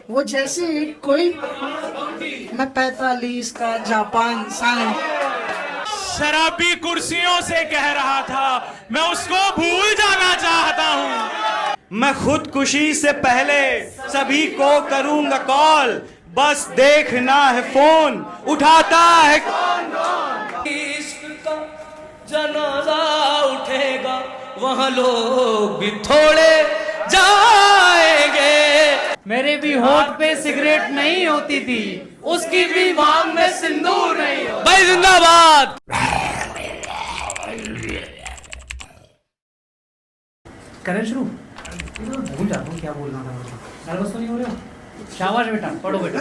वो जैसे कोई मैं 45 का जापान साइन। शराबी कुर्सियों से कह रहा था मैं उसको भूल जाना चाहता हूँ। मैं खुदकुशी से पहले सभी को करूंगा कॉल, बस देखना है फोन उठाता है कौन कौन। इश्क का जनाजा उठेगा वहाँ लोग भी थोड़े जाएंगे। मेरे भी होठ पे सिगरेट नहीं होती थी, उसकी भी मांग में सिंदूर नहीं होता। भाई जिंदाबाद। करें शुरू। भूल जाता हूँ क्या बोलना था मुझे। नर्वस तो नहीं हो रहे हो? शाबाश बेटा, पढ़ो बेटा।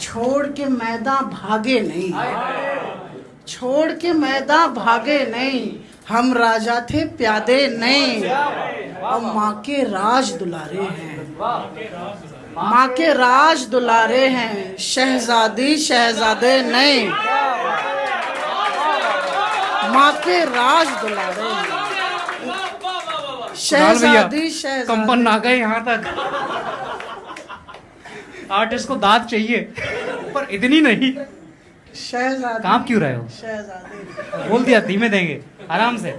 छोड़ के मैदान भागे नहीं, छोड़ के मैदान भागे नहीं, हम राजा थे प्यादे नहीं। और माँ के राज दुलारे हैं, माँ के राज दुलारे हैं, शहजादी शहजादे नहीं। माँ के राज दुलारे हैं, शहजादी शहजादे। कंपन आ गए यहाँ तक। आर्टिस्ट को दाद चाहिए पर इतनी नहीं। शहजादी। काम क्यों रहे हो? शहजादी बोल दिया धीमे देंगे, आराम से।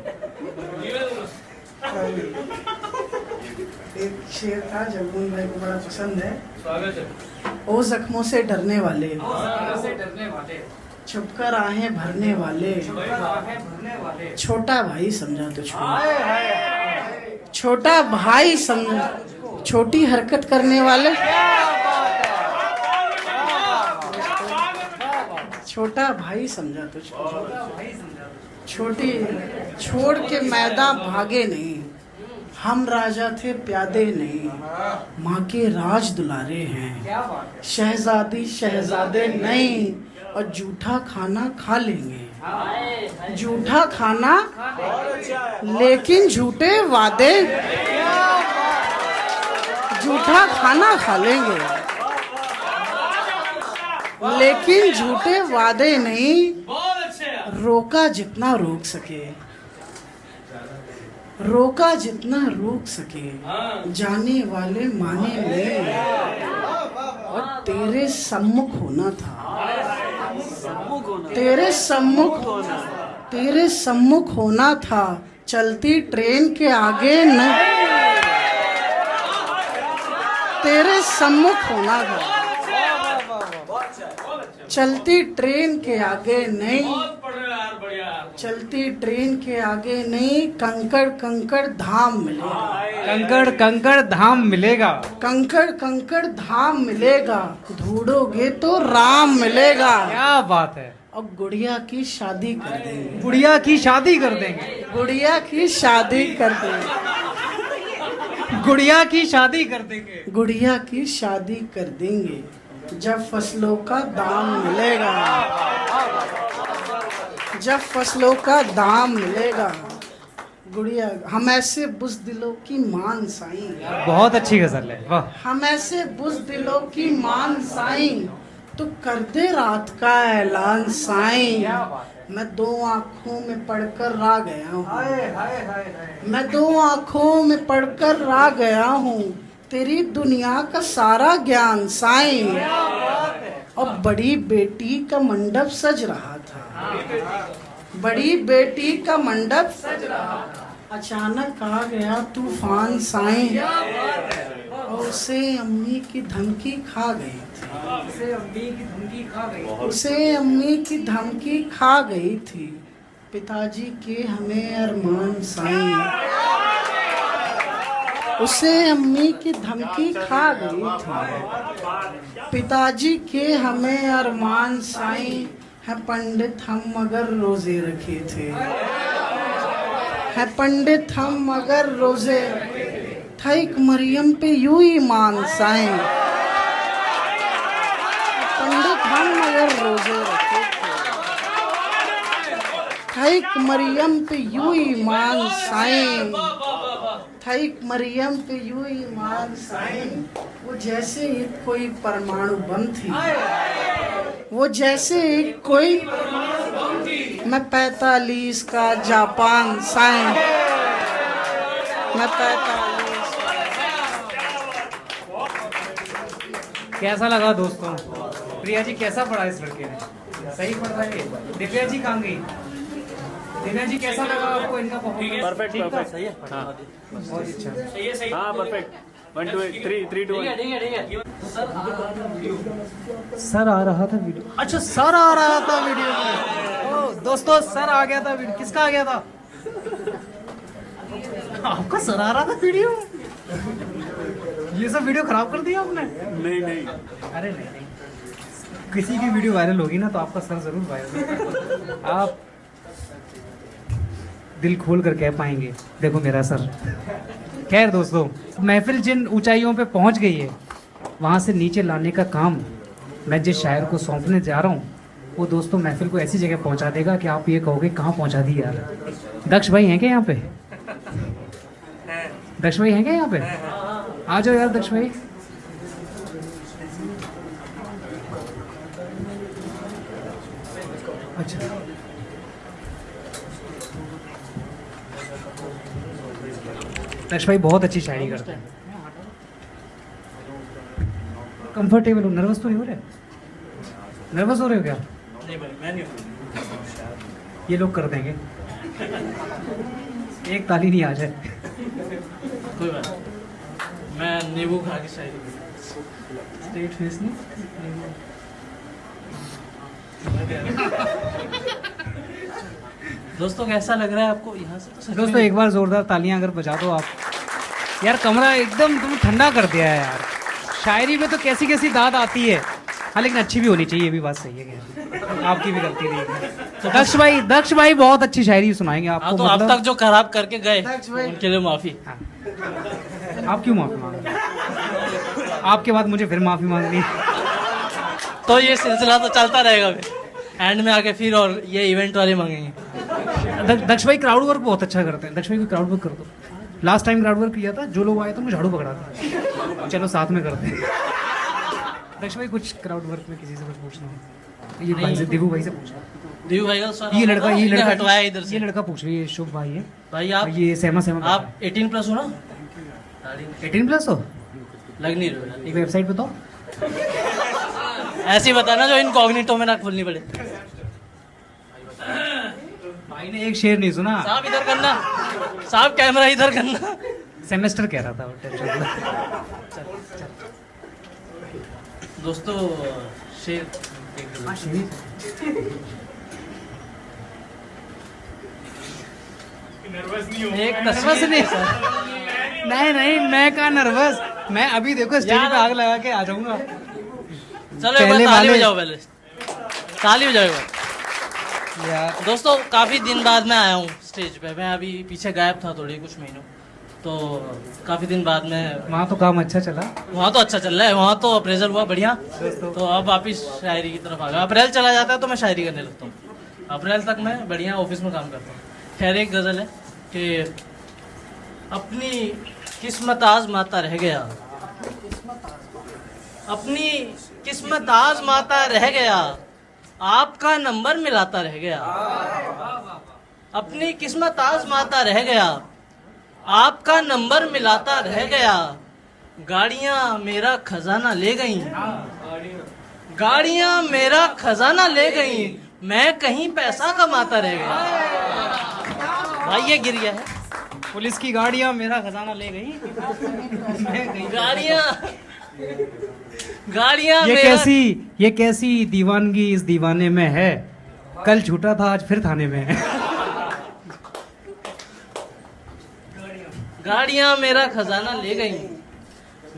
एक शेर था जगमोहन भाई को बड़ा पसंद है। ओ जख्मों से डरने वाले, छुपकर आहें भरने वाले, छोटा भाई समझा तो छोटा, छोटा भाई समझा, छोटी हरकत करने वाले, छोटा भाई समझा तो छोटा, छोटी छोड़ के मैदान भागे नहीं, हम राजा थे प्यादे नहीं। माँ के राज दुलारे हैं, शहजादी शहजादे नहीं। और जूठा खाना खा लेंगे, जूठा खाना लेकिन झूठे वादे, जूठा खाना खा लेंगे लेकिन झूठे वादे नहीं। रोका जितना रोक सके, रोका जितना रोक सके, जाने वाले माने नहीं। और तेरे सम्मुख होना था, तेरे सम्मुख, तेरे सम्मुख होना था, चलती ट्रेन के आगे न, तेरे सम्मुख होना था, चलती ट्रेन के आगे नहीं, चलती ट्रेन के आगे नहीं। कंकड़ कंकड़ धाम मिलेगा, कंकड़ कंकड़ धाम मिलेगा, कंकड़ कंकड़ धाम मिलेगा, ढूंढोगे तो राम मिलेगा। क्या बात है। और गुड़िया की शादी कर देंगे, गुड़िया की शादी कर देंगे, गुड़िया की शादी कर देंगे, गुड़िया की शादी कर देंगे, गुड़िया की शादी कर देंगे। जब फसलों का दाम मिलेगा, जब फसलों का दाम मिलेगा। गुड़िया हम ऐसे बुज़दिलों की मान साईं, बहुत अच्छी गजल है, वाह। हम ऐसे बुज़दिलों की मान साईं, तो कर दे रात का ऐलान साईं। मैं दो आँखों में पढ़कर रा गया हूँ, मैं दो आँखों में पढ़कर रा गया हूँ, तेरी दुनिया का सारा ज्ञान साईं। और बड़ी बेटी का मंडप सज रहा था, बड़ी बेटी का मंडप सज रहा था, अचानक आ गया तूफान साईं। और उसे अम्मी की धमकी खा गई थी, उसे अम्मी की धमकी खा गई, उसे अम्मी की धमकी खा गई थी। पिताजी के हमें अरमान साईं, उसे अम्मी की धमकी खा गई थी। पिताजी के हमें अरमान साईं, है पंडित हम मगर रोजे रखे थे, है पंडित हम मगर रोजे, था एक मरियम पे यूं ईमान साईं। पंडित हम मगर रोजे रखे थे, था एक मरियम पे यूं ईमान साईं, था एक मरियम पे यूं ईमान साईं। वो जैसे एक कोई परमाणु बम थी, वो जैसे एक कोई, मैं 45 का जापान साईं, मैं 45 कैसा लगा दोस्तों? प्रिया जी कैसा पढ़ा इस लड़के ने? सही पढ़ रहा है। दिव्या जी कहाँ गई? दिव्या जी कैसा लगा आपको इनका परफॉर्मेंस? परफेक्ट परफेक्ट सही है हाँ बहुत अच्छा। हाँ परफेक्ट 1 2 3 2 सर आ रहा था वीडियो। अच्छा सर आ रहा था वीडियो में। ओ दोस्तों सर आ गया था वीडियो। किसका आ गया था? आपका सर आ रहा था वीडियो में। ये सब वीडियो खराब कर दिया आपने? नहीं नहीं अरे नहीं, किसी की वीडियो वायरल होगी ना तो आपका सर जरूर वायरल होगा। आप दिल खोल कर कह पाएंगे देखो मेरा सर। खैर दोस्तों, महफिल जिन ऊंचाइयों पे पहुंच गई है वहां से नीचे लाने का काम मैं जिस शायर को सौंपने जा रहा हूँ वो दोस्तों महफिल को ऐसी जगह पहुंचा देगा कि आप ये कहोगे कहाँ पहुंचा दी यार। दक्ष भाई हैं क्या यहाँ पे? दक्ष भाई हैं क्या यहाँ पे? आ जाओ यार दक्ष भाई। अच्छा दक्ष भाई बहुत अच्छी शायरी करते हैं। कंफर्टेबल हो? नर्वस तो नहीं हो रहे? नर्वस हो रहे हो क्या? नहीं भाई मैं नहीं हूँ। ये लोग कर देंगे। एक ताली नहीं आ जाए। कोई बात नहीं। मैं नींबू खा के शायरी स्ट्रेट फेस नहीं। दोस्तों कैसा लग रहा है आपको यहाँ से? तो सच में- दोस्तों एक बार जोरदार तालियां अगर बजा दो आप। यार कमरा एकदम तुम ठंडा कर दिया है यार। शायरी में तो कैसी कैसी दाद आती है। हाँ लेकिन अच्छी भी होनी चाहिए, ये भी बात सही है क्या? आपकी भी गलती नहीं है। तो दक्ष भाई बहुत अच्छी शायरी सुनाएंगे आपको। हाँ तो अब मतलब- तक जो खराब करके गए दक्ष भाई। उनके लिए माफी। हाँ। आप क्यों माफी मांग रहे हैं? आपके बाद मुझे फिर माफी मांगनी है। तो ये सिलसिला तो चलता रहेगा फिर एंड में आके फिर और ये इवेंट वाले मांगेंगे। दक्ष भाई क्राउड वर्क बहुत अच्छा करते हैं। दक्ष भाई को क्राउड वर्क कर दो। लास्ट टाइम क्राउड वर्क किया था, जो लोग आए थे उनको झाड़ू पकड़ा था। चलो साथ में करते हैं। दक्ष भाई कुछ क्राउड वर्क में किसी से कुछ पूछना हो? ये भाई से, दिव्या भाई से पूछना। दीव भाई का सर ये लड़का हटवाया इधर ये से। लड़का पूछ रही है, शुभ भाई है। भाई आप ये सहमा आप 18+ हो ना? 18+ हो? लग नहीं रहा एक वेबसाइट पे तो ऐसे ही बताना जो इनकॉग्निटो में ना खोलनी पड़े। भाई ने एक शेर नहीं सुना। साहब इधर करना, साहब कैमरा इधर करना। सेमेस्टर कह रहा था वो टेंशन। दोस्तों शेर हाँ, शेर। एक नर्वस तस्वीर नहीं नहीं मैं कहाँ नर्वस। मैं अभी देखो स्टेज यार- पे आग लगा के आ जाऊंगा। चलो एक बार पहले ताली वाले- बजाओ, पहले ताली बजाओ एक बार। यार दोस्तों काफी दिन बाद मैं आया हूँ स्टेज पे। मैं अभी पीछे गायब था थोड़ी कुछ महीनों, तो काफी दिन बाद में वहाँ तो काम अच्छा चला। वहाँ तो अच्छा चल रहा है, वहाँ तो अप्रेजल हुआ बढ़िया। तो अब वापिस शायरी की तरफ आ गया। अप्रैल चला जाता है तो मैं शायरी करने लगता हूँ। अप्रैल तक मैं बढ़िया ऑफिस में काम करता हूँ। खैर एक गज़ल है कि अपनी किस्मत आज़माता रह गया, अपनी किस्मत आज़माता रह गया, आपका नंबर मिलाता रह गया। अपनी किस्मत आज़माता रह गया, आपका नंबर मिलाता रह गया। गाड़ियां मेरा खजाना ले गईं, गाड़ियां मेरा खजाना ले गईं, मैं कहीं पैसा कमाता रह गया। भाई ये गिर गया है। पुलिस की गाड़ियाँ मेरा खजाना ले गई। गाड़ियां ये कैसी दीवानगी इस दीवाने में है, कल छूटा था आज फिर थाने में है। गाड़ियां मेरा खजाना ले गईं,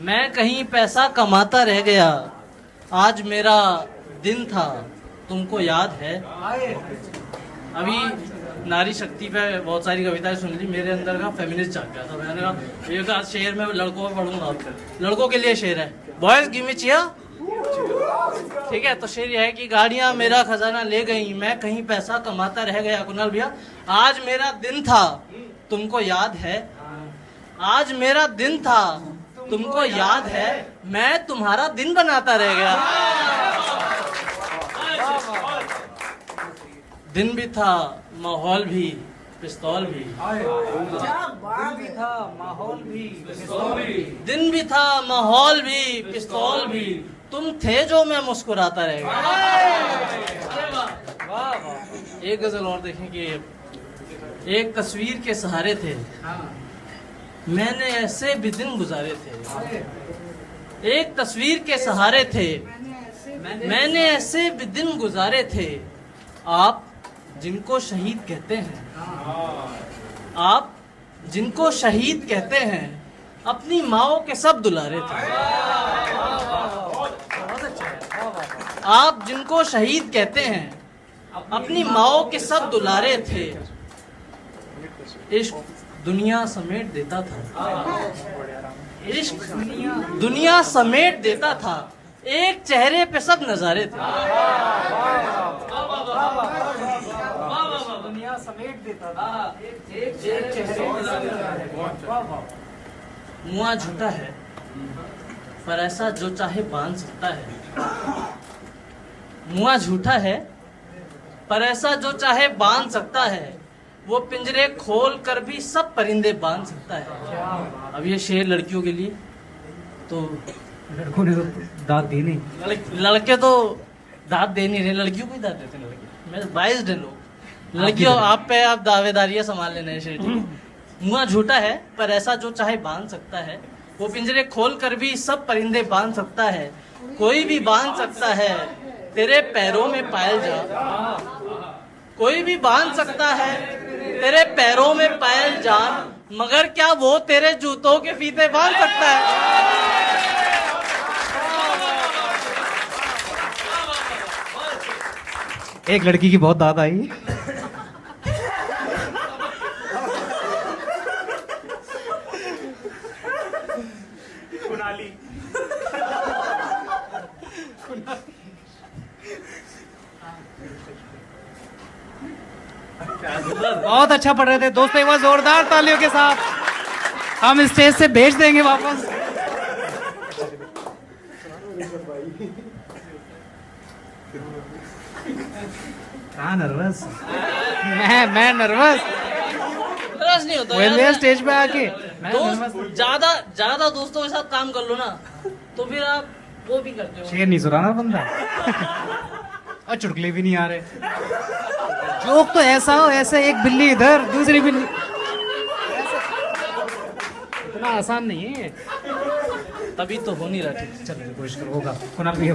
मैं कहीं पैसा कमाता रह गया। आज मेरा दिन था तुमको याद है। अभी नारी शक्ति पे बहुत सारी कविताएं सुन ली, मेरे अंदर का फेमिनिस्ट जाग गया था। मैंने कहा एक आध शेर में लड़कों में पढ़ूंगा, लड़कों के लिए शेर है। Boys give me cheer. ठीक है, तो शेर यह है कि गाड़ियां मेरा खजाना ले गई, मैं कहीं पैसा कमाता रह गया। कुणाल भैया, आज मेरा दिन था तुमको याद है, आज मेरा दिन था तुमको याद है, मैं तुम्हारा दिन बनाता रह गया। दिन भी था माहौल भी पिस्तौल भी, था माहौल भी दिन भी था माहौल भी पिस्तौल भी, तुम थे जो मैं मुस्कुराता रह गया। एक गजल और देखें कि एक तस्वीर के सहारे थे, मैंने ऐसे भी दिन गुजारे थे। एक तस्वीर के सहारे थे, मैंने ऐसे भी दिन गुजारे थे। आप जिनको शहीद कहते हैं, आप जिनको शहीद कहते हैं, अपनी माओ के सब दुलारे थे। आप जिनको शहीद कहते हैं, अपनी माओ के सब दुलारे थे। इश्क दुनिया समेट देता था, इश्क दुनिया समेट देता था। एक चेहरे पे सब नजारे थे। दुनिया समेट देता था। मुआ झूठा है पर ऐसा जो चाहे बांध सकता है। मुआ झूठा है पर ऐसा जो चाहे बांध सकता है। वो पिंजरे खोल कर भी सब परिंदे बांध सकता है। अब ये शेर लड़कियों के लिए, तो लड़कों ने तो दांत दी नहीं। लड़के तो दांत दे नहीं रहे, लड़कियों को ही दांत देते हैं लड़के। मैं बाइस्ड है लोग। लड़कियों आप पे आप दावेदारियां संभाल लेना है शेर, ठीक है। मुआ झूठा है पर ऐसा जो चाहे बांध सकता है। वो पिंजरे खोल कर भी सब परिंदे बांध सकता है। कोई भी बांध सकता है तेरे पैरों में पायल जान। कोई भी बांध सकता है तेरे पैरों में पायल जान, मगर क्या वो तेरे जूतों के फीते बांध सकता है? एक लड़की की बहुत दाद आई। कुनाली। बहुत अच्छा पढ़ रहे थे दोस्तों, एक बार जोरदार तालियों के साथ हम स्टेज से भेज देंगे वापस। कहाँ नर्वस? मैं नर्वस रस नहीं होता बोल यार। स्टेज पे आके मैं दोस्त nervous। ज्यादा दोस्तों के साथ काम कर लो ना, तो फिर आप वो भी करते हो। शेर नहीं सुनाना बंदा और चुटकुले भी नहीं आ रहे। जोक तो ऐसा हो, ऐसे एक बिल्ली इधर दूसरी बिल्ली, इतना आसान नहीं है। तभी तो हो नहीं रहा। ठीक, चलो कोशिश करो, होगा। कुनाल भैया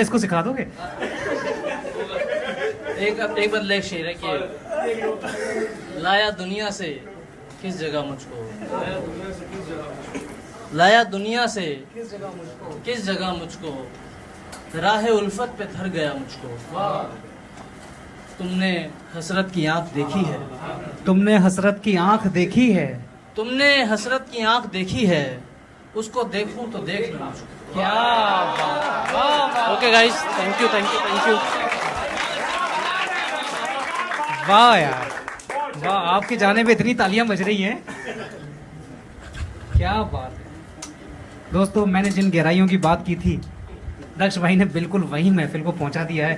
इसको सिखा दोगे? एक बदले एक शेर है कि लाया दुनिया से किस जगह मुझको, लाया दुनिया से किस जगह मुझको, राह उल्फत पे थर गया मुझको। तुमने हसरत की आंख देखी है, तुमने हसरत की आंख देखी है, तुमने हसरत की आंख देखी है, उसको देखूं तो देख लो मुझको। क्या बात। Okay guys, thank you thank you thank you. वाह यार वाह, आपके जाने पे इतनी तालियां बज रही हैं, क्या बात है। दोस्तों मैंने जिन गहराइयों की बात की थी, दक्ष भाई ने बिल्कुल वही महफिल को पहुंचा दिया है।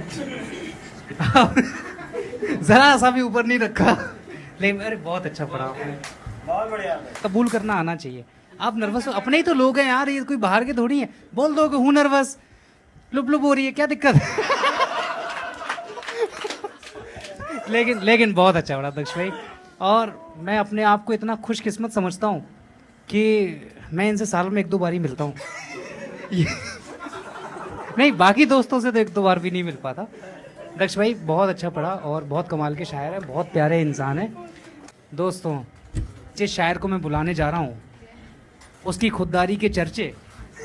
जरा सा भी ऊपर नहीं रखा, लेकिन अरे बहुत अच्छा पढ़ा आपने, बहुत बढ़िया। कबूल करना आना चाहिए। आप नर्वस हो, अपने ही तो लोग हैं यार, ये कोई बाहर के थोड़ी है। बोल दो कि हूँ नर्वस, लुप लुप हो रही है, क्या दिक्कत है? लेकिन बहुत अच्छा पढ़ा दक्ष भाई, और मैं अपने आप को इतना खुशकिस्मत समझता हूँ कि मैं इनसे साल में 1-2 बार ही मिलता हूँ। नहीं, बाकी दोस्तों से तो 1-2 बार भी नहीं मिल पाता। दक्ष भाई बहुत अच्छा पढ़ा और बहुत कमाल के शायर है, बहुत प्यारे इंसान है। दोस्तों जिस शायर को मैं बुलाने जा रहा हूँ, उसकी खुददारी के चर्चे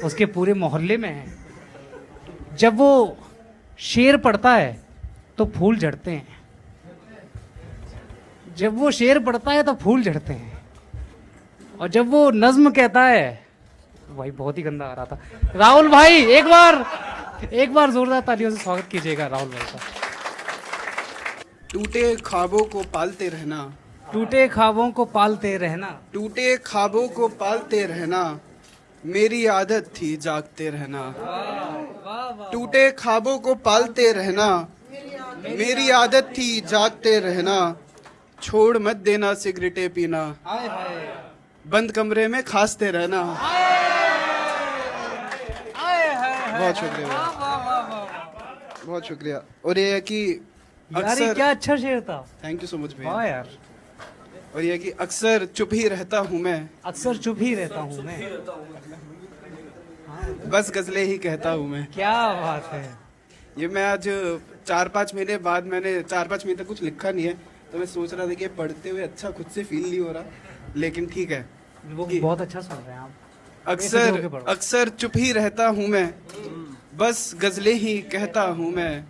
उसके पूरे मोहल्ले में हैं। जब वो शेर पढ़ता है तो फूल झड़ते हैं, जब वो शेर पढ़ता है तो फूल झड़ते हैं, और जब वो नज्म कहता है, भाई बहुत ही गंदा आ रहा था। राहुल भाई एक बार जोरदार तालियों से स्वागत कीजिएगा राहुल भाई का। टूटे ख्वाबों को पालते रहना, टूटे ख्वाबों को पालते रहना, टूटे ख्वाबों को पालते रहना, मेरी आदत थी जागते रहना। टूटे ख्वाबों को पालते रहना, मेरी आदत थी जागते रहना। छोड़ मत देना सिगरेटें पीना, बंद कमरे में खांसते रहना। बहुत शुक्रिया, बहुत शुक्रिया। और ये है कि यार ये अक्सर, क्या अच्छा शेर था। थैंक यू सो मच भैया। वाह यार, और ये है कि अक्सर चुप ही रहता हूँ मैं, अक्सर चुप ही रहता हूँ मैं, बस गजलें ही कहता हूँ मैं। क्या बात है। ये मैं आज 4-5 महीने बाद, मैंने 4-5 महीने तक कुछ लिखा नहीं है, तो मैं सोच रहा था कि पढ़ते हुए अच्छा खुद से फील नहीं हो रहा, लेकिन ठीक है। वो बहुत अच्छा सुन रहे हैं आप। अक्सर अक्सर चुप ही रहता हूँ मैं, बस गजलें ही कहता हूँ मैं।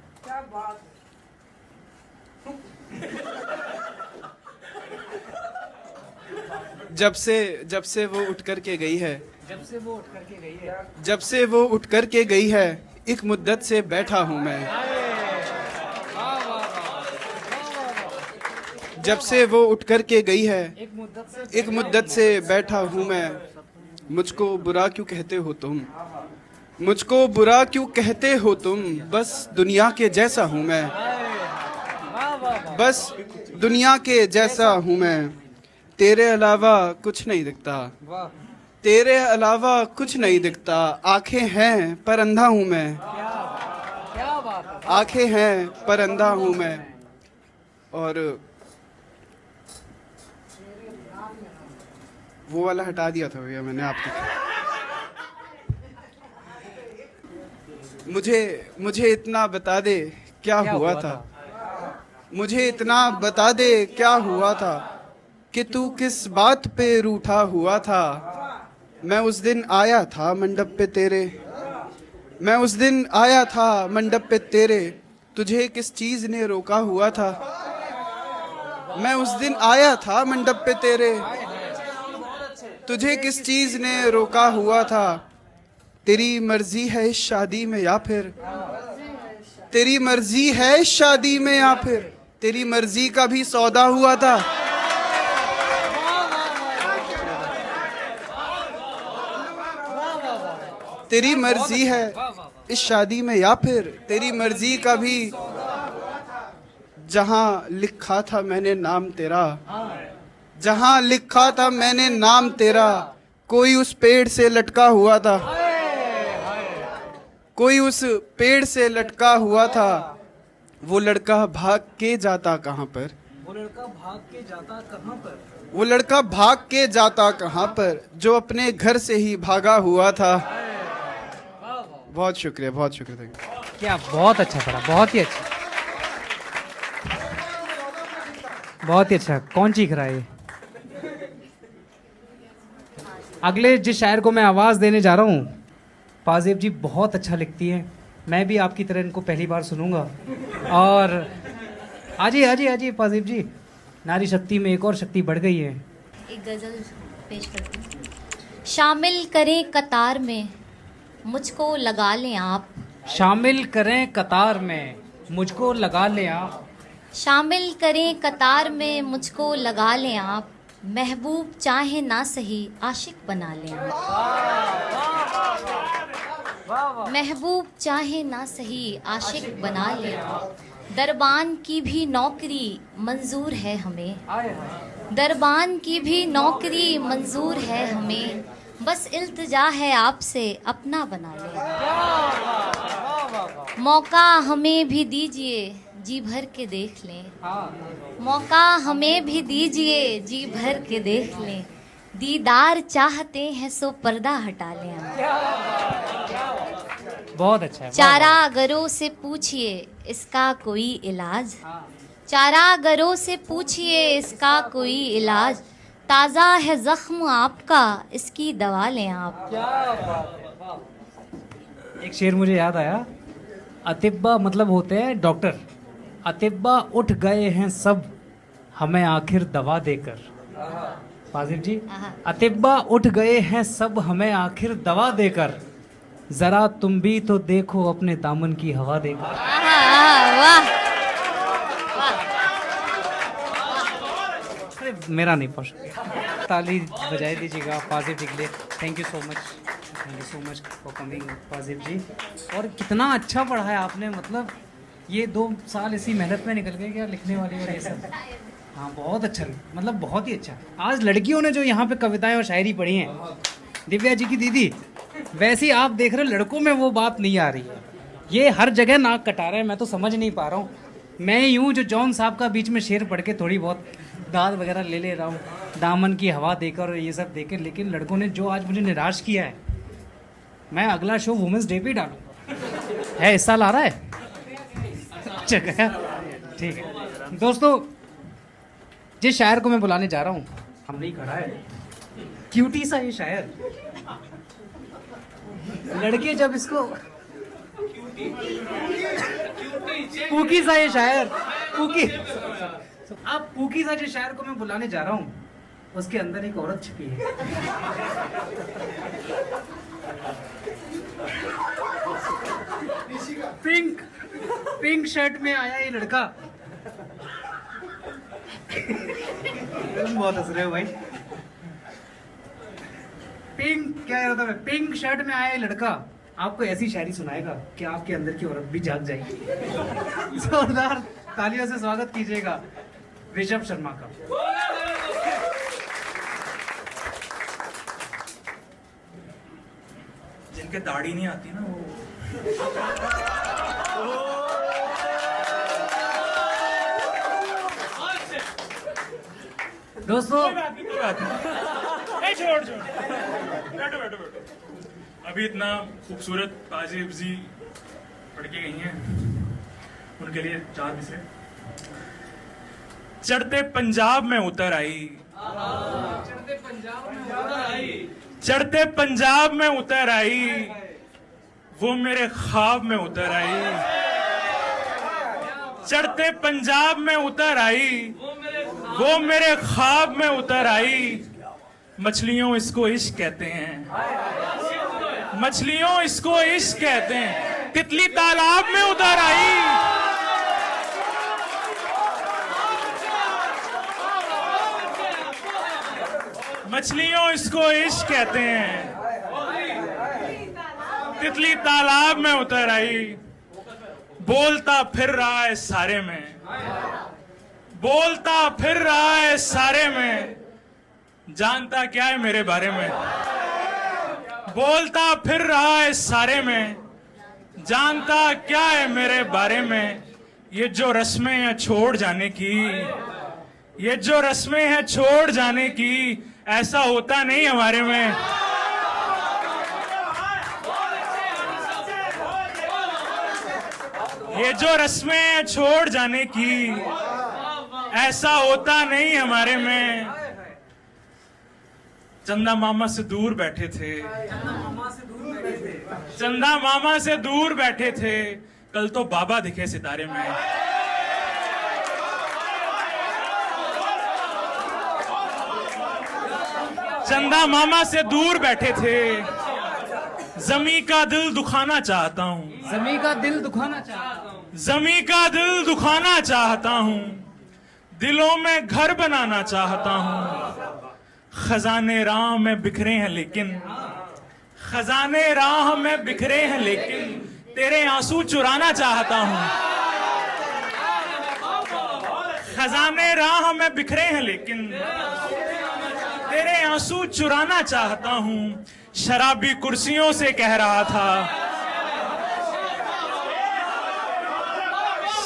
जब से वो उठ कर के गई है, जब से वो उठ करके गई है, जब से वो उठ कर के गई है, एक मुद्दत से बैठा हूँ मैं। जब से वो उठ कर के गई है, एक मुद्दत से बैठा हूँ मैं। मुझको बुरा क्यों कहते हो तुम, मुझको बुरा क्यों कहते हो तुम, बस दुनिया के जैसा हूँ मैं, बस दुनिया के जैसा हूँ मैं। तेरे अलावा कुछ नहीं दिखता, तेरे अलावा कुछ नहीं दिखता। आंखें हैं पर अंधा हूँ मैं, आंखें हैं पर अंधा हूँ मैं। और वो वाला हटा दिया था भैया मैंने आपके। मुझे इतना बता दे क्या हुआ था, मुझे इतना बता दे क्या हुआ था, कि तू किस बात पे रूठा हुआ था। मैं उस दिन आया था मंडप पे तेरे, मैं उस दिन आया था मंडप पे तेरे, तुझे किस चीज ने रोका हुआ था। मैं उस दिन आया था मंडप पे तेरे, तुझे किस चीज ने रोका हुआ था। तेरी मर्जी है इस शादी में या फिर, तेरी मर्जी है इस शादी में या फिर, तेरी मर्जी का भी सौदा हुआ था। तेरी मर्जी है इस शादी में या फिर, तेरी मर्जी का भी, जहां लिखा था मैंने नाम तेरा, जहां लिखा था मैंने नाम तेरा, कोई उस पेड़ से लटका हुआ था, कोई उस पेड़ से लटका हुआ था। वो लड़का भाग के जाता कहाँ पर, वो लड़का भाग के जाता कहाँ पर, वो लड़का भाग के जाता कहाँ पर, जो अपने घर से ही भागा हुआ था। बहुत शुक्रिया, बहुत शुक्रिया। क्या बहुत अच्छा पढ़ा, बहुत ही अच्छा, बहुत ही अच्छा। कौन चीख रहा है ये? अगले जिस शायर को मैं आवाज़ देने जा रहा हूँ, पाजेब जी बहुत अच्छा लिखती हैं। मैं भी आपकी तरह इनको पहली बार सुनूंगा। और आजिए आजिए आजिए पाजेब जी, नारी शक्ति में एक और शक्ति बढ़ गई है। एक गजल पेश करती हूँ। शामिल करें कतार में मुझको लगा लें आप, शामिल करें कतार में मुझको लगा लें आप, शामिल करें कतार में मुझको लगा लें आप, महबूब चाहे ना सही आशिक बना लें आप, महबूब चाहे ना सही आशिक बना लें आप। दरबान की भी नौकरी मंजूर है हमें, दरबान की भी नौकरी मंजूर है हमें, बस इल्तिजा है आपसे अपना बना लें। मौका हमें भी दीजिए जी भर के देख लें, मौका हमें भी दीजिए जी भर के देख लें, दीदार चाहते हैं सो पर्दा हटा लें। बहुत अच्छा है। चारागरों से पूछिए इसका कोई इलाज, चारागरों से पूछिए इसका कोई इलाज, ताज़ा है जख्म आपका इसकी दवा लें आप। एक शेर मुझे याद आया, अतिब्बा मतलब होते हैं डॉक्टर, अतिब्बा उठ गए हैं सब हमें आखिर दवा देकर। फाजिल जी, अतिब्बा उठ गए हैं सब हमें आखिर दवा देकर, जरा तुम भी तो देखो अपने दामन की हवा देकर। वाह, मेरा नहीं पहुंच, ताली बजाई दीजिएगा फाजिल जी के लिए। Thank you so much, thank you so much for coming Fazil ji. और कितना अच्छा पढ़ा है आपने, मतलब ये 2 साल इसी मेहनत में निकल गए क्या लिखने वाले और ये सब। हाँ बहुत अच्छा, मतलब बहुत ही अच्छा। आज लड़कियों ने जो यहाँ पे कविताएं और शायरी पढ़ी हैं, दिव्या जी की दीदी वैसे ही आप देख रहे हो लड़कों में वो बात नहीं आ रही है। ये हर जगह नाक कटा रहे हैं, मैं तो समझ नहीं पा रहा हूँ। मैं यूं जो जॉन साहब का बीच में शेर पढ़ के थोड़ी बहुत दाद वगैरह ले रहा हूँ, दामन की हवा देकर और ये सब देकर, लेकिन लड़कों ने जो आज मुझे निराश किया है, मैं अगला शो वुमेंस डे पे ही डालूंगा। है इस साल आ रहा है? अच्छा गया, ठीक है। दोस्तों, जिस शायर को मैं बुलाने जा रहा हूँ, हम नहीं खड़ा है, क्यूटी सा ये शायर, लड़के जब इसको पूकी सा ये शायर, पूकी, अब पूकी सा जिस शायर को मैं बुलाने जा रहा हूँ, उसके अंदर एक औरत छिपी है। पिंक शर्ट में आया ये लड़का। तुम बहुत हंस रहे हो भाई। पिंक शर्ट में आया ये लड़का आपको ऐसी शायरी सुनाएगा कि आपके अंदर की औरत भी जाग जाएगी। जोरदार तालियों से स्वागत कीजिएगा ऋषभ शर्मा का। जिनके दाढ़ी नहीं आती ना वो दोस्तों, छोड़ बैठो बैठो बैठो। अभी इतना खूबसूरत ताजी इब्जी पढ़ के गई हैं, उनके लिए 4 मिसरे। चढ़ते पंजाब में उतर आई, चढ़ते पंजाब में उतर आई, वो मेरे ख्वाब में उतर आई। चढ़ते पंजाब में उतर आई, वो मेरे ख्वाब में उतर आई। मछलियों इसको इश्क कहते हैं, मछलियों इसको इश्क कहते हैं। तितली तालाब में उतर आई, मछलियों इसको इश्क कहते हैं। तितली तालाब में उतर आई। बोलता फिर रहा है सारे में, बोलता फिर रहा है सारे में, जानता क्या है मेरे बारे में। बोलता फिर रहा है सारे में, जानता क्या है मेरे बारे में। ये जो रस्में हैं छोड़ जाने की, ये जो रस्में हैं छोड़ जाने की, ऐसा होता नहीं हमारे में। ये जो रस्में हैं छोड़ जाने की, ऐसा होता नहीं हमारे में। चंदा मामा से दूर बैठे थे, चंदा मामा से दूर बैठे थे, कल तो बाबा दिखे सितारे में। चंदा मामा से दूर बैठे थे, जमी का दिल दुखाना चाहता हूँ, जमी का दिल दुखाना चाहता हूँ, जमी का दिल दुखाना चाहता हूँ, दिलों में घर बनाना चाहता हूँ। खजाने राह में बिखरे हैं लेकिन, खजाने राह में बिखरे हैं लेकिन, तेरे आंसू चुराना चाहता हूँ। खजाने राह में बिखरे हैं लेकिन, तेरे आंसू चुराना चाहता हूँ। शराबी कुर्सियों से कह रहा था,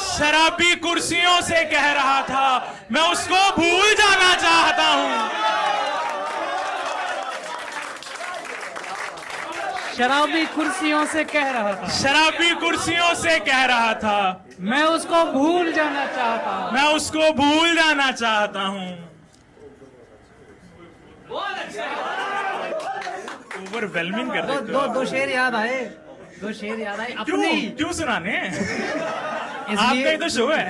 शराबी कुर्सियों से कह रहा था, मैं उसको भूल जाना चाहता हूँ। शराबी कुर्सियों से कह रहा था, शराबी कुर्सियों से कह रहा था, मैं उसको भूल जाना चाहता हूँ, मैं उसको भूल जाना चाहता हूँ। ओवरवेलमिंग कर देते हो। दो शेर याद आए, दो शेर याद आए क्यों अपने, क्यों सुनाने? आपका ही तो शो है,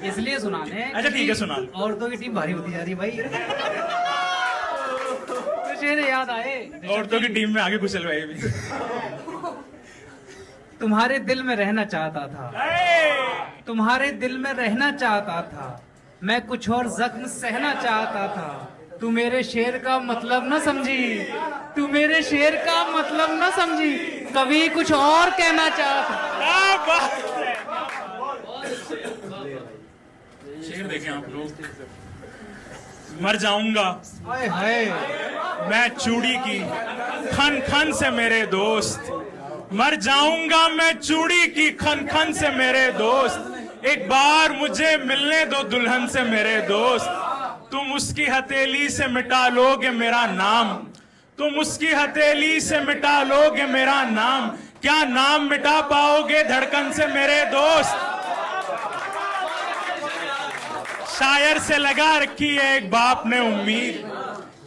इसलिए सुनाने। अच्छा ठीक है सुना लो। औरतों की टीम भारी होती जा रही है भाई। तो शेर याद आए, औरतों की टीम में आगे कुचल रहे भी। तुम्हारे दिल में रहना चाहता था, तुम्हारे दिल में रहना चाहता था, मैं कुछ और जख्म सहना चाहता था। तू मेरे शेर का मतलब न समझी, तू मेरे शेर का मतलब न समझी, कभी कुछ और कहना चाहता। शेर देखें आप लोग। मर जाऊंगा हाय हाय, मैं चूड़ी की, खन खन से मेरे दोस्त, मर जाऊंगा मैं चूड़ी की खन खन से मेरे दोस्त। एक बार मुझे मिलने दो दुल्हन से मेरे दोस्त, तुम उसकी हथेली से मिटा लोगे मेरा नाम, तुम उसकी हथेली से मिटा लोगे मेरा नाम, क्या नाम मिटा पाओगे धड़कन से मेरे दोस्त। शायर से लगा रखी है एक बाप ने उम्मीद,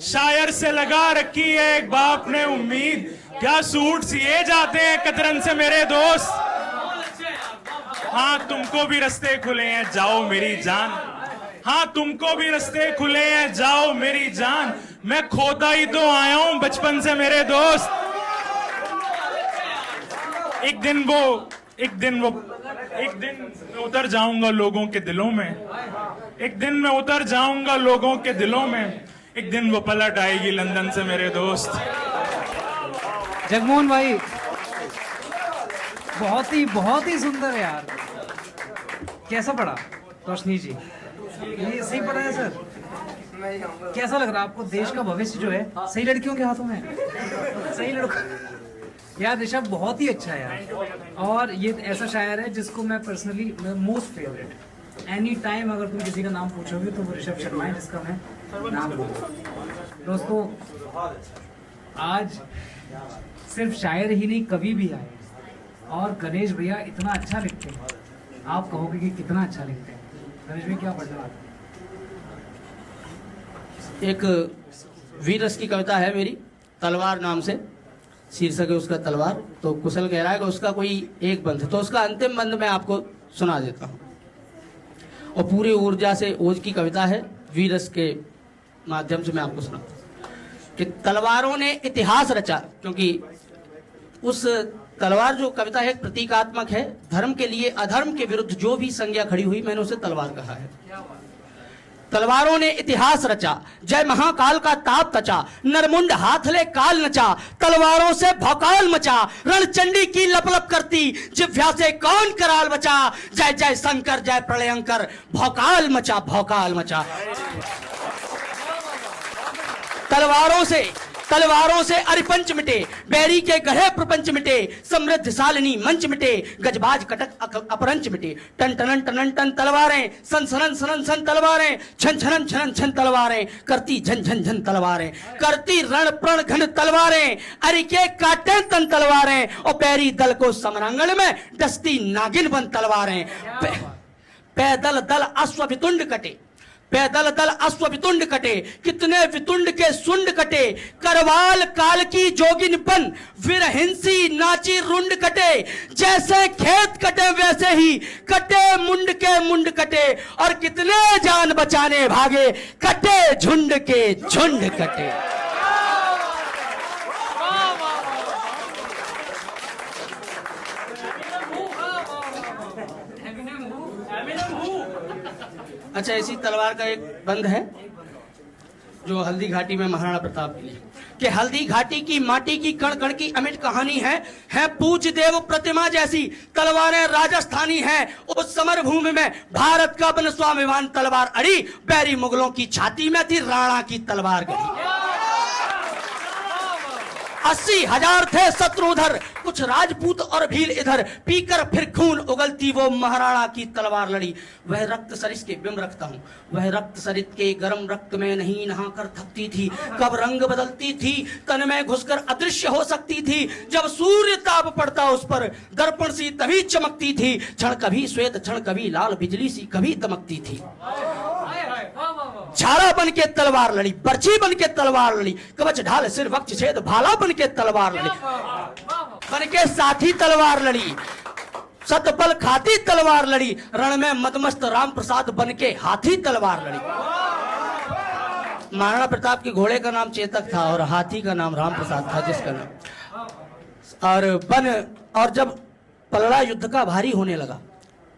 शायर से लगा रखी है एक बाप ने उम्मीद, क्या सूट सिए जाते हैं कतरन से मेरे दोस्त। हाँ तुमको भी रास्ते खुले हैं जाओ मेरी जान, हाँ तुमको भी रास्ते खुले हैं जाओ मेरी जान, मैं खोता ही तो आया हूं बचपन से मेरे दोस्त। एक दिन मैं उतर जाऊंगा लोगों के दिलों में, एक दिन मैं उतर जाऊंगा लोगों के दिलों में, एक दिन वो पलट आएगी लंदन से मेरे दोस्त। जगमोहन भाई बहुत ही सुंदर है यार। कैसा पढ़ा रोशनी जी? ये सही पढ़ा है सर? कैसा लग रहा है आपको? देश का भविष्य जो है सही लड़कियों के हाथों में है, सही लड़कों यार। ऋषभ बहुत ही अच्छा है यार, और ये ऐसा शायर है जिसको मैं personally most favourite. Any time अगर तुम किसी का नाम पूछोगे तो वो ऋषभ शर्मा है जिसका मैं नाम लूंगा। दोस्तों आज सिर्फ शायर ही नहीं कवि भी आए, और गणेश भैया इतना अच्छा लिखते हैं, आप कहोगे कि कितना अच्छा लिखते हैं। गणेश भैया क्या पढ़ना? एक वीरस की कविता है मेरी, तलवार नाम से, शीर्षक है उसका तलवार। तो कुशल कह रहा है कि उसका कोई एक बंद, तो उसका अंतिम बंद मैं आपको सुना देता हूँ, और पूरी ऊर्जा से ओज की कविता है, वीरस के माध्यम से मैं आपको सुनाता हूँ कि तलवारों ने इतिहास रचा। क्योंकि उस तलवार जो कविता है प्रतीकात्मक है, धर्म के लिए अधर्म के विरुद्ध जो भी संज्ञा खड़ी हुई मैंने उसे तलवार कहा है। तलवारों ने इतिहास रचा, जय महाकाल का ताप तचा, नरमुंड हाथ ले काल नचा, तलवारों से भौकाल मचा, रणचंडी की लपलप करती जिह्वा से कौन कराल बचा, जय जय शंकर जय प्रलयंकर, भौकाल मचा भौकाल मचा। तलवारों से अरिपंच मिटे, बैरी के गढ़े प्रपंच मिटे, समृद्धशालिनी मंच मिटे, गजबाज कटक अपरंच मिटे, टन टन टन टन तलवारें, सन सनन सनन सन तलवारें, छन छनन छनन छन तलवारें, करती झन झन झन तलवारें, करती रण प्रण घन तलवारें, अरिके काटे तन तलवारें, और बैरी दल को समरांगण में डसती नागिन बन तलवारें। पैदल दल अश्व वितुंड कटे, पैदल दल अश्व वितुंड कटे, कितने वितुंड के सुंड कटे, करवाल काल की जोगिन बन विरहिंसी नाची रुंड कटे, जैसे खेत कटे वैसे ही कटे मुंड के मुंड कटे, और कितने जान बचाने भागे कटे झुंड के झुंड कटे। अच्छा, इसी तलवार का एक बंद है जो हल्दी घाटी में महाराणा प्रताप के लिए, कि हल्दी घाटी की माटी की कण कण की अमिट कहानी है पूज्य देव प्रतिमा जैसी तलवारें राजस्थानी हैं, उस समर भूमि में भारत का बन स्वाभिमान तलवार अड़ी, बैरी मुगलों की छाती में थी राणा की तलवार गड़ी। 80,000 थे शत्रु उधर, कुछ राजपूत और भील इधर, पीकर फिर खून उगलती वो महाराणा की तलवार लड़ी। वह रक्त सरित के बिम रखता हूँ, वह रक्त सरित के गर्म रक्त में नहीं नहा कर थकती थी, कब रंग बदलती थी तन में घुसकर अदृश्य हो सकती थी, जब सूर्य ताप पड़ता उस पर दर्पण सी तभी चमकती थी, क्षण कभी श्वेत क्षण कभी लाल बिजली सी कभी दमकती थी। झाड़ा बन के तलवार लड़ी, बर्छी बन के तलवार लड़ी, कवच ढाल सिर वक्ष छेद भाला बन के तलवार लड़ी, बन के साथी तलवार लड़ी, सतबल खाती तलवार लड़ी, रण में मदमस्त राम प्रसाद बन के हाथी तलवार लड़ी। महाराणा प्रताप के घोड़े का नाम चेतक था और हाथी का नाम राम प्रसाद था जिसका नाम। और जब पलड़ा युद्ध का भारी होने लगा,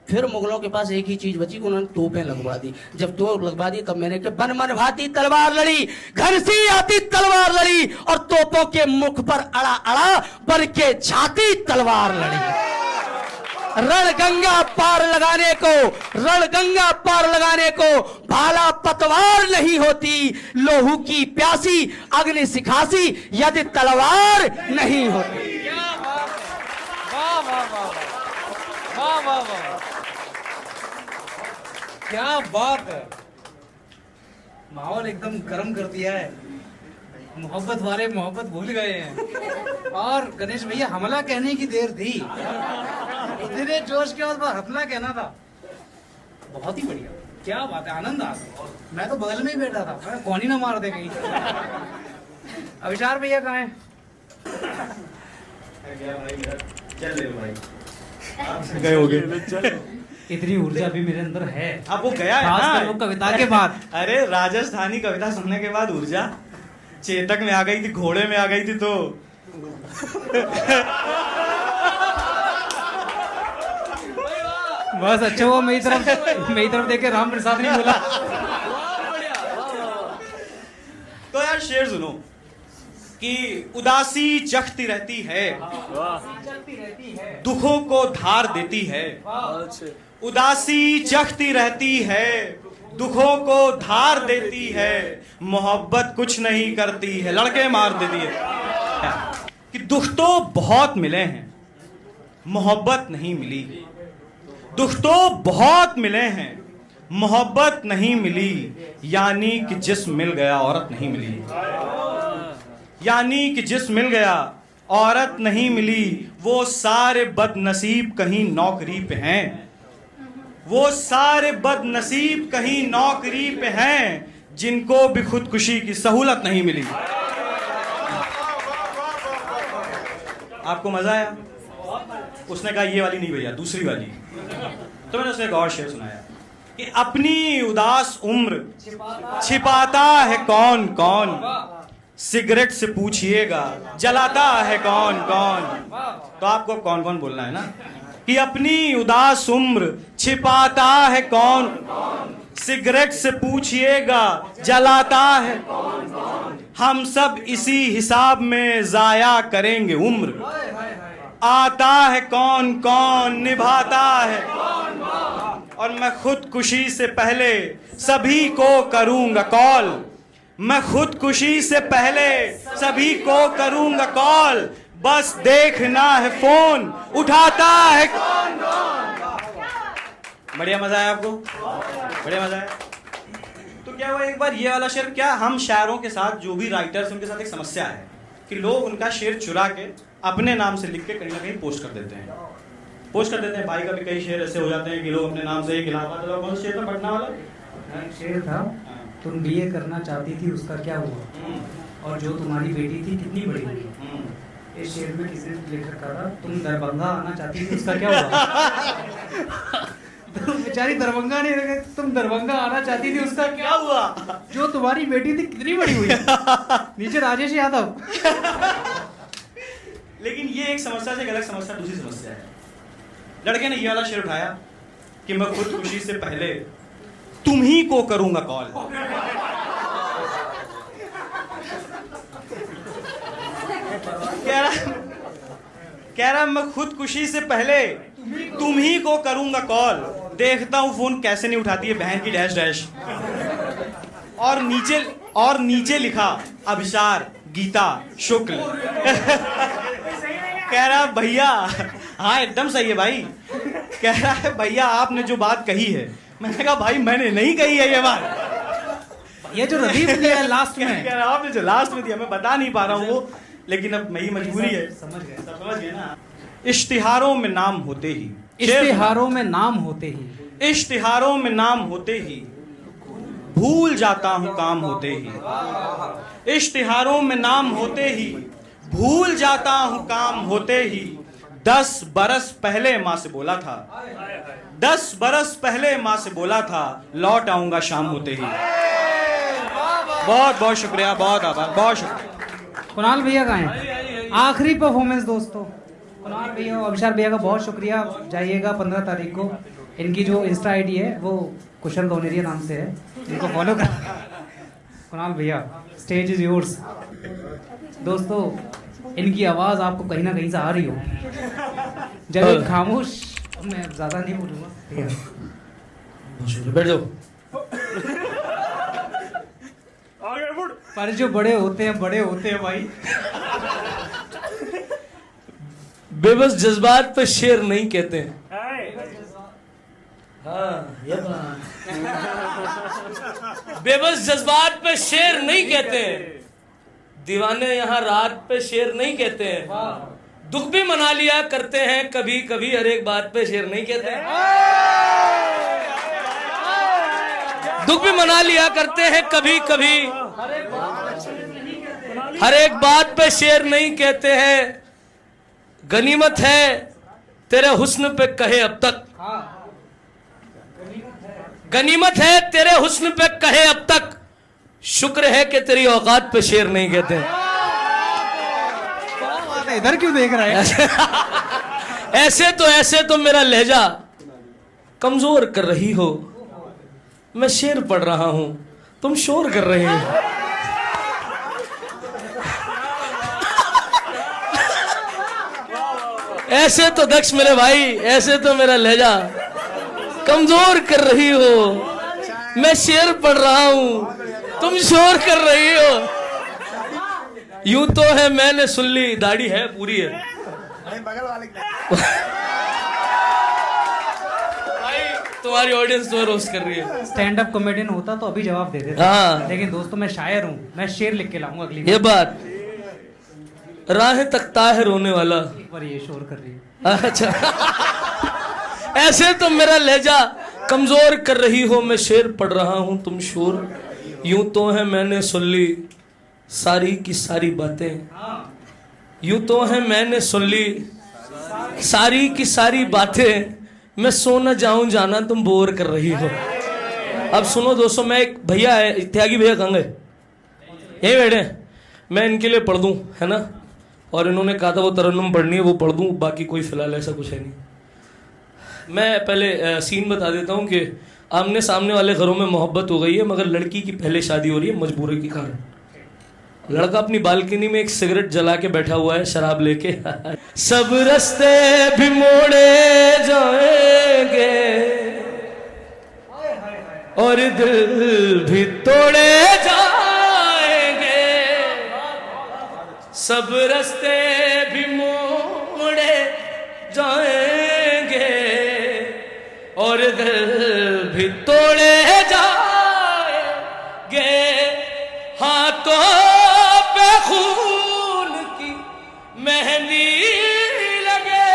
फिर मुगलों के पास एक ही चीज बची, उन्होंने तोपें लगवा दी। जब तोप लगवा दी तब मैंने बन मन भाती तलवार लड़ी, घनसी आती तलवार लड़ी, और तोपों के मुख पर अड़ा अड़ा बन के छाती तलवार लड़ी। रणगंगा पार लगाने को, रणगंगा पार लगाने को भाला पतवार नहीं होती, लोहू की प्यासी अग्नि सिखासी यदि तलवार नहीं होती। वाह वाह वाह वाह वाह वाह, क्या बात है। माहौल एकदम गर्म कर दिया है, मोहब्बत वाले मोहब्बत भूल गए हैं। और गणेश भैया हमला कहने की देर थी, इतने जोश के बाद हमला कहना था। बहुत ही बढ़िया, क्या बात है, आनंद आ गया। मैं तो बगल में ही बैठा था, मैं कौन ही ना मार दे कहीं। अविचार भैया कहाँ हैं? गए होगे। इतनी ऊर्जा भी मेरे अंदर है। अब वो गया है खासकर ना वो कविता के बाद। अरे राजस्थानी कविता सुनने के बाद ऊर्जा चेतक में आ गई थी, घोड़े में आ गई थी। तो बस अच्छा हुआ मेरी तरफ देख के राम प्रसाद नहीं बोला। तो यार शेर सुनो कि उदासी चखती रहती है, दुखों को धार देती है। उदासी चखती रहती है, दुखों को धार देती है, मोहब्बत कुछ नहीं करती है, लड़के मार देती है। कि दुख तो बहुत मिले हैं, मोहब्बत नहीं मिली। दुख तो बहुत मिले हैं, मोहब्बत नहीं मिली। यानी कि जिस्म मिल गया औरत नहीं मिली। यानी कि जिस्म मिल गया औरत नहीं मिली। वो सारे बदनसीब कहीं नौकरी पे हैं, वो सारे बदनसीब कहीं नौकरी पे हैं, जिनको भी खुदकुशी की सहूलत नहीं मिली। आपको मजा आया? उसने कहा ये वाली नहीं भैया, दूसरी वाली। तो मैंने उसने एक और शेर सुनाया कि अपनी उदास उम्र छिपाता है कौन कौन, सिगरेट से पूछिएगा जलाता है कौन कौन। तो आपको कौन कौन बोलना है ना कि अपनी उदास उम्र छिपाता है कौन, सिगरेट से पूछिएगा जलाता है। हम सब इसी हिसाब में जाया करेंगे उम्र, आता है कौन कौन निभाता है। और मैं खुदकुशी से पहले सभी को करूंगा कॉल, मैं खुदकुशी से पहले सभी को करूंगा कॉल, बस देखना है फोन उठाता है कौन कौन। बढ़िया मजा आया आपको? बढ़िया मजा आया। तो क्या हुआ एक बार ये वाला शेर, क्या हम शायरों के साथ जो भी राइटर्स उनके साथ एक समस्या है कि लोग उनका शेर चुरा के अपने नाम से लिख के कहीं ना कहीं पोस्ट कर देते हैं। पोस्ट कर देते हैं। भाई का भी कई शेर ऐसे हो जाते हैं कि लोग अपने नाम से, एक इलाहाबाद वाला कौन सा शेर था, पटना वाला एक शेर था, तुम बीए करना चाहती थी उसका क्या हुआ, और जो तुम्हारी बेटी थी कितनी बड़ी हुई। इस शेर में किसी ने लिख रखा था, तुम दरभंगा आना चाहती थी उसका क्या हुआ। तो बेचारी दरभंगा नहीं रखे, तुम दरभंगा आना चाहती थी उसका क्या हुआ, जो तुम्हारी बेटी थी कितनी बड़ी हुई। नीचे राजेश यादव। लेकिन ये एक समस्या से एक अलग समस्या, दूसरी समस्या है। लड़के ने ये वाला शेर उठाया कि मैं खुदकुशी से पहले तुम ही को करूंगा कॉल। कह रहा मैं खुदकुशी से पहले तुम ही को करूंगा कॉल, देखता हूं फोन कैसे नहीं उठाती है बहन की डैश डैश। और नीचे लिखा अभिसार गीता शुक्ल। कह रहा भैया, हाँ एकदम सही है भाई। कह रहा है भैया आपने जो बात कही है, मैंने कहा भाई मैंने नहीं कही है ये बात, ये जो रदीफ दिया है लास्ट में। कह रहा आपने जो लास्ट में दिया मैं बता नहीं पा रहा हूँ वो, लेकिन अब मेरी मजबूरी है। समझ गए ना। इश्तिहारों में नाम होते ही, इश्तिहारों में नाम होते ही, इश्तिहारों में नाम होते ही भूल जाता हूँ काम होते ही। इश्तिहारों में नाम होते ही भूल जाता हूँ काम होते ही। 10 बरस पहले माँ से बोला था, 10 बरस पहले माँ से बोला था, लौट आऊंगा शाम होते ही। बहुत बहुत शुक्रिया, बहुत आभार, बहुत शुक्रिया। कुणाल भैया कहाँ हैं? आखिरी परफॉर्मेंस दोस्तों, कुणाल भैया और अभिषार भैया का बहुत शुक्रिया। जाइएगा 15 तारीख को, इनकी जो इंस्टा आईडी है वो कुशल दोनेरिया नाम से है, इनको फॉलो कर। कुणाल भैया स्टेज इज योर्स। दोस्तों इनकी आवाज़ आपको कहीं ना कहीं से आ रही हो, जब एक खामोश मैं ज़्यादा नहीं बोलूँगा भैया। बैठ जाओ। आगे बढ़। पर जो बड़े होते हैं भाई। बेबस जज्बात पे शेर नहीं कहते हैं। हाय। हाँ, ये बात। बेबस जज्बात पे शेर नहीं कहते हैं। दीवाने यहाँ रात पे शेर नहीं कहते हैं। दुख भी मना लिया करते हैं कभी कभी, हर एक बात पे शेर नहीं कहते हैं। दुख भी मना लिया करते हैं कभी कभी, हर एक बात पे शेर नहीं कहते हैं। गनीमत है तेरे हुस्न पे कहे अब तक, गनीमत है तेरे हुस्न पे कहे अब तक, शुक्र है कि तेरी औकात पे शेर नहीं कहते। इधर क्यों देख रहा है? ऐसे तो मेरा लहजा कमजोर कर रही हो। मैं शेर पढ़ रहा हूं, तुम शोर कर रहे हो। ऐसे तो दक्ष मेरे भाई, ऐसे तो मेरा लहजा कमजोर कर रही हो। मैं शेर पढ़ रहा हूं, तुम शोर कर रही हो। यूं तो है मैंने सुन ली, दाढ़ी है पूरी है भाई। तुम्हारी ऑडियंस तुम्हें रोस्ट कर रही है। स्टैंड अप कॉमेडियन होता तो अभी जवाब दे देता। हाँ। लेकिन दोस्तों मैं शायर हूँ, मैं शेर लिख के लाऊंगा अगली ये बात। राहें तकता है रोने वाला। बार। ये शोर कर रही है। अच्छा। ऐसे तो मेरा लहजा कमजोर कर रही हो। मैं शेर पढ़ रहा हूं, तुम शोर। यूं तो है मैंने सुन ली सारी की सारी बातें, यूं तो है मैंने सुन ली सारी की सारी बातें। मैं सो न जाऊं जाना तुम बोर कर रही हो। अब सुनो दोस्तों, मैं एक भैया है, त्यागी भैया कहाँ गए? यही बैठे हैं। मैं इनके लिए पढ़ दूं, है ना? और इन्होंने कहा था वो तरन्नुम पढ़नी है, वो पढ़ दूं, बाकी कोई फिलहाल ऐसा कुछ है नहीं। मैं पहले सीन बता देता हूं कि आमने सामने वाले घरों में मोहब्बत हो गई है, मगर लड़की की पहले शादी हो रही है मजबूरी के कारण। लड़का अपनी बालकनी में एक सिगरेट जला के बैठा हुआ है शराब लेके। सब रास्ते भी मोड़े जाएंगे और दिल भी तोड़े जाएंगे। सब रास्ते भी मोड़े जाएंगे और दिल भी तोड़े जाएंगे। हाथों पे खून की मेहंदी लगेगी,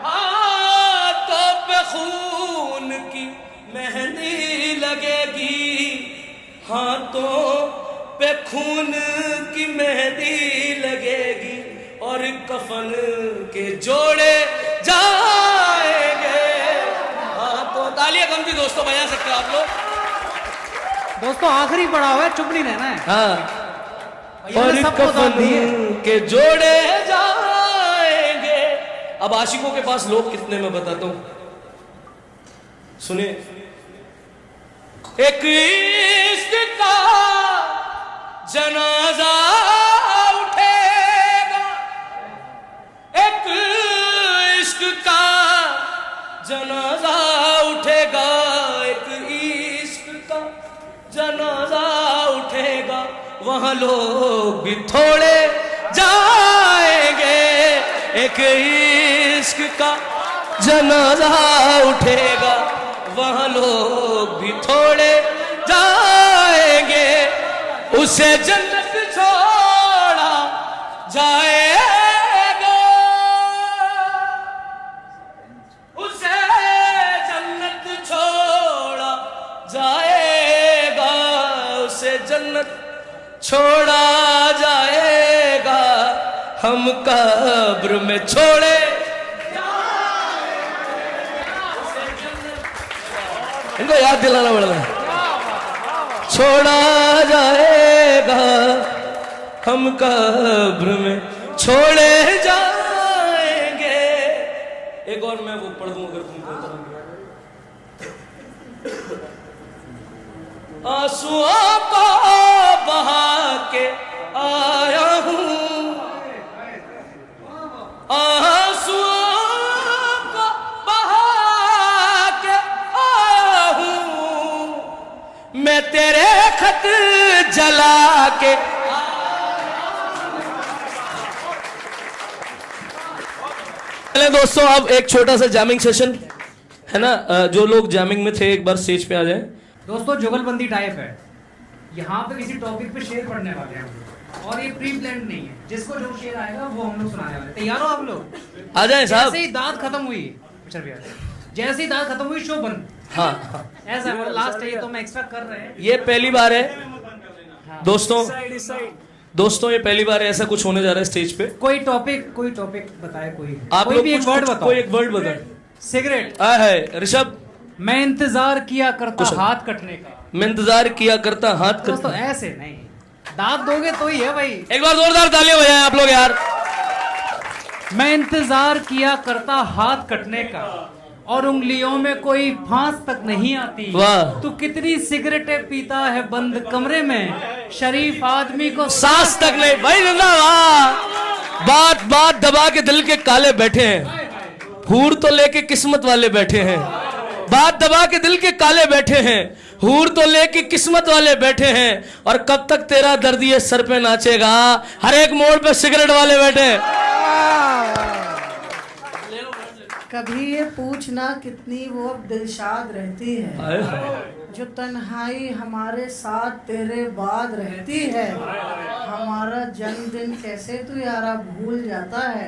हाथों पे खून की मेहंदी लगेगी, हाथों पे खून की मेहंदी लगेगी और कफन के जोड़े जाएंगे। हाँ तो तालियां कम थी दोस्तों, बजा सकते हो आप लोग। दोस्तों आखिरी पड़ा हुआ है, चुप नहीं रहना है। हाँ। भैया और ने सबको कफन दाद दी है। के जोड़े जाएंगे। अब आशिकों के पास लोग कितने मैं बताता हूं, सुनिए। एक इश्क का जनाजा उठेगा, एक इश्क का जनाजा उठेगा, एक इश्क का जनाजा उठेगा, वहां लोग भी थोड़े जाएंगे। एक इश्क का जनाजा उठेगा, वहां लोग भी थोड़े जाएंगे। उसे जन्नत छोड़ा जाएगा, उसे जन्नत छोड़ा जाएगा, उसे जन्नत छोड़ा जाएगा, हम कब्र में छोड़े। इनको याद दिलाना पड़ता है। छोड़ा जाएगा, हम कब्र में छोड़े जाएंगे। एक और मैं वो पढ़ दूं अगर तुम कहते हो। आंसुओं को बहा के आया हूं, तेरे खत जला के। चले दोस्तों, अब एक छोटा सा जैमिंग सेशन है ना, जो लोग जैमिंग में थे एक बार स्टेज पे आ जाएं। दोस्तों जुगलबंदी टाइप है, यहाँ पे किसी टॉपिक पे शेर पढ़ने वाले हैं और ये प्री प्लान नहीं है, जिसको जो शेर आएगा वो हम लोग सुनाने वाले। तैयार हो आप लोग? आ जाएं साहब। जैसे ही दांत खत्म हुई, अच्छा भैया, जैसे ही दांत खत्म हुई शो बंद। हाँ, ऐसा लास्ट है, ये तो हम एक्स्ट्रा कर रहे हैं। ये पहली बार है दोस्तों ये पहली बार है ऐसा कुछ होने जा रहा है स्टेज पे। कोई टॉपिक बताए, कोई आप कोई लोग भी एक वर्ड बताओ। कोई एक वर्ड बताओ। सिगरेट। है ऋषभ। मैं इंतजार किया करता हाथ कटने का। मैं इंतजार किया करता हाथ दोस्तों ऐसे नहीं, दांत दोगे तो ही है भाई। एक बार जोरदार तालियां बजाएं आप लोग यार। मैं इंतजार किया करता हाथ कटने का और उंगलियों में कोई फांस तक नहीं आती। वाह। तू कितनी सिगरेटें पीता है बंद कमरे में, शरीफ आदमी को सांस तक नहीं। भाई जिंदाबाद। बात दबा के दिल के काले बैठे हैं, हूर तो लेके किस्मत वाले बैठे हैं। बात दबा के दिल के काले बैठे हैं, हूर तो लेके किस्मत वाले बैठे हैं। और कब तक तेरा दर्द ये सर पे नाचेगा, हर एक मोड़ पे सिगरेट वाले बैठे हैं। कभी ये पूछना कितनी वो अब दिलशाद रहती है, जो तन्हाई हमारे साथ तेरे बाद रहती है। हमारा जन्मदिन कैसे तू यारा भूल जाता है,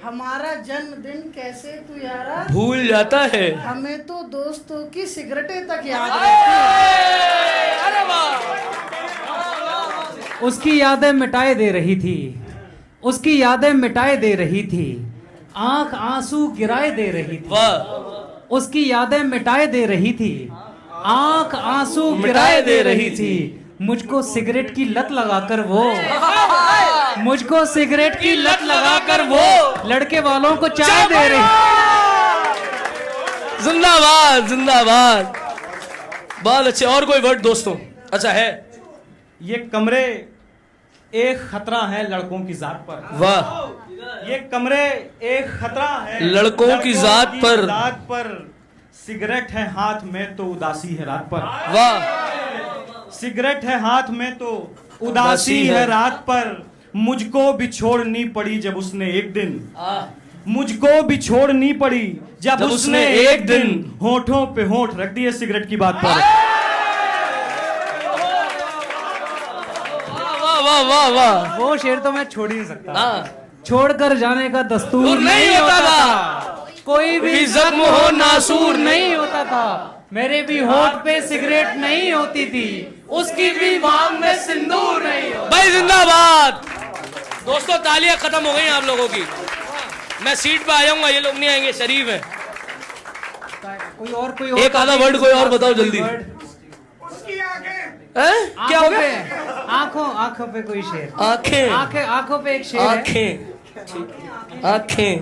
हमारा जन्मदिन कैसे तू यारा भूल जाता है। हमें तो दोस्तों की सिगरेटें तक याद रहती है। उसकी यादें मिटाए दे रही थी, उसकी यादें मिटाए दे रही थी, आंख आंसू गिराए दे रही थी। उसकी यादें मिटाए दे रही थी, आंख आंसू गिराए दे रही थी। मुझको सिगरेट की लत लगाकर वो, मुझको सिगरेट की लत लगाकर वो लड़के वालों को चाय दे रही। जिंदाबाद जिंदाबाद। बहुत अच्छे। और कोई वर्ड दोस्तों? अच्छा है। ये कमरे एक खतरा है लड़कों की जात पर। वाह। ये कमरे एक खतरा है लड़कों की जात पर। सिगरेट है हाथ में तो उदासी है रात पर। वाह। सिगरेट है हाथ में तो उदासी है रात पर। मुझको भी छोड़नी पड़ी जब उसने एक दिन, मुझको भी छोड़नी पड़ी जब उसने एक दिन होठों पे होठ रख दिए सिगरेट की बात पर। वाह वाह वाह। वो शेर तो मैं छोड़ ही नहीं सकता। छोड़कर जाने का दस्तूर नहीं होता था, कोई भी जख्म हो नासूर नहीं होता था। मेरे भी होठ पे सिगरेट नहीं होती थी, उसकी भी मांग में सिंदूर नहीं होता। भाई जिंदाबाद। दोस्तों तालियां खत्म हो गई आप लोगों की। मैं सीट पे आ जाऊंगा, ये लोग नहीं आएंगे, शरीफ है। कोई और एक आधा वर्ड कोई और बताओ जल्दी। क्या हो गया? आंखों पे कोई शेर। आंखों पे एक शेर है। आंखें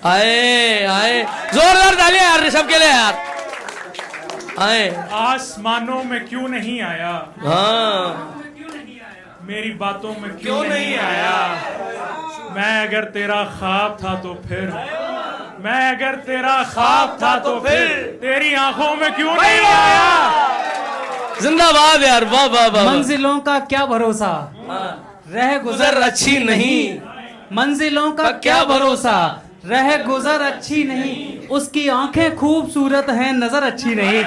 आए जोरदार तालियां यार ऋषभ के लिए यार। आए। आसमानों में क्यों नहीं आया, हाँ मेरी बातों में क्यों नहीं आया। मैं अगर तेरा ख्वाब था तो फिर, मैं अगर तेरा ख्वाब था तो फिर तेरी आंखों में क्यों नहीं आया। जिंदाबाद यार। वाह वाह वाह। मंजिलों का क्या भरोसा, रह गुजर अच्छी नहीं। मंजिलों का क्या भरोसा, रह गुजर अच्छी नहीं। उसकी आंखें खूबसूरत हैं, नजर अच्छी नहीं।